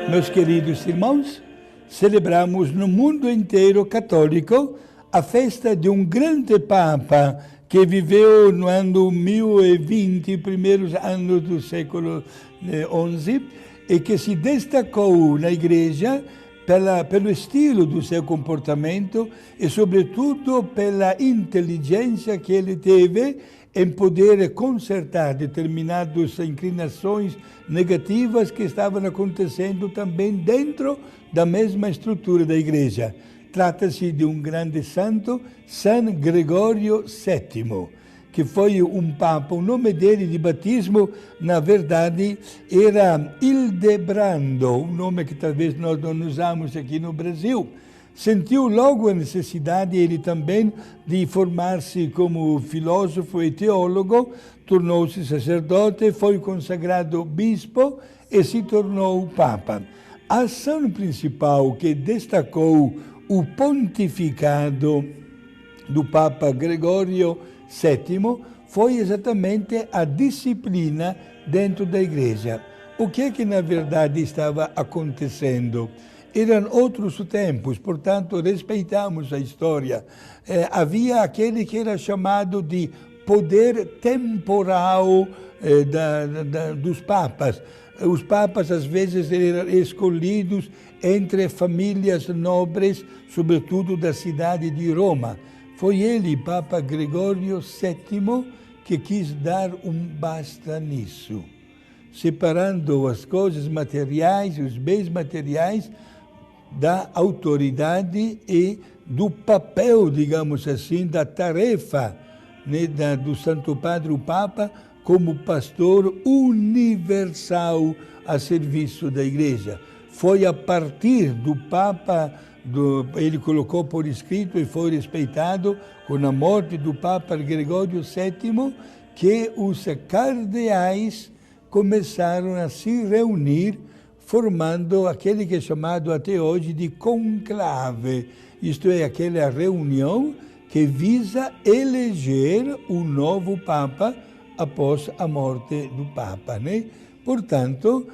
Meus queridos irmãos, celebramos no mundo inteiro católico a festa de um grande Papa que viveu no ano 1020, primeiros anos do século XI, e que se destacou na Igreja pelo estilo do seu comportamento e, sobretudo, pela inteligência que ele teve em poder consertar determinadas inclinações negativas que estavam acontecendo também dentro da mesma estrutura da Igreja. Trata-se de um grande santo, San Gregório VII, que foi um papa. O nome dele de batismo, na verdade, era Hildebrando, um nome que talvez nós não usamos aqui no Brasil. Sentiu logo a necessidade, ele também, de formar-se como filósofo e teólogo, tornou-se sacerdote, foi consagrado bispo e se tornou papa. A ação principal que destacou o pontificado do Papa Gregório VII foi exatamente a disciplina dentro da Igreja. O que na verdade estava acontecendo? Eram outros tempos, portanto, respeitamos a história. Havia aquele que era chamado de poder temporal dos papas. Os papas, às vezes, eram escolhidos entre famílias nobres, sobretudo da cidade de Roma. Foi ele, Papa Gregório VII, que quis dar um basta nisso, separando as coisas materiais, os bens materiais, da autoridade e do papel, digamos assim, da tarefa, né, do Santo Padre, o Papa, como pastor universal a serviço da Igreja. Foi a partir do Papa, ele colocou por escrito e foi respeitado com a morte do Papa Gregório VII, que os cardeais começaram a se reunir, formando aquele que é chamado até hoje de conclave, isto é, aquela reunião que visa eleger o novo Papa após a morte do Papa, né? Portanto,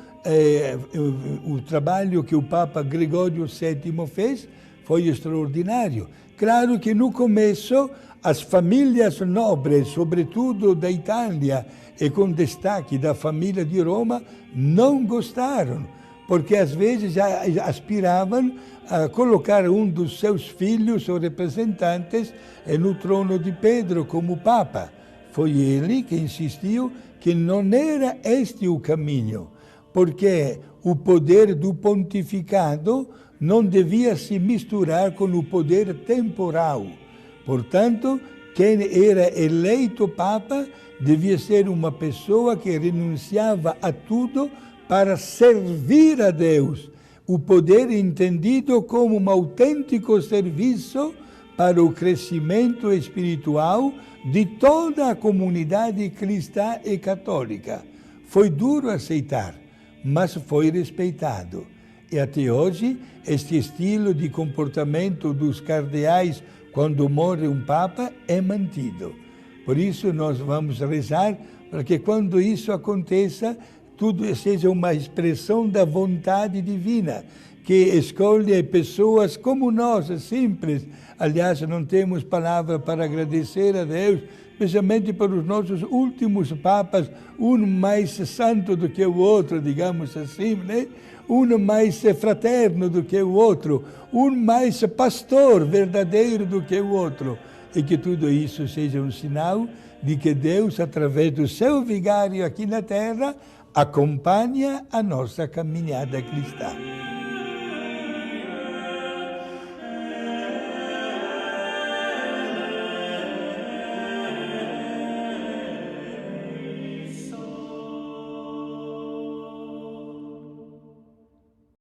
o trabalho que o Papa Gregório VII fez foi extraordinário. Claro que no começo as famílias nobres, sobretudo da Itália, e com destaque da família de Roma, não gostaram, porque às vezes já aspiravam a colocar um dos seus filhos ou representantes no trono de Pedro como Papa. Foi ele que insistiu que não era este o caminho, porque o poder do pontificado não devia se misturar com o poder temporal. Portanto, quem era eleito Papa devia ser uma pessoa que renunciava a tudo para servir a Deus. O poder entendido como um autêntico serviço para o crescimento espiritual de toda a comunidade cristã e católica. Foi duro aceitar, mas foi respeitado. E até hoje, este estilo de comportamento dos cardeais quando morre um Papa é mantido. Por isso, nós vamos rezar para que quando isso aconteça, tudo seja uma expressão da vontade divina, que escolhe pessoas como nós, simples. Aliás, não temos palavra para agradecer a Deus, especialmente para os nossos últimos papas, um mais santo do que o outro, digamos assim, né? Um mais fraterno do que o outro, um mais pastor verdadeiro do que o outro. E que tudo isso seja um sinal de que Deus, através do seu vigário aqui na terra, acompanha a nossa caminhada cristã.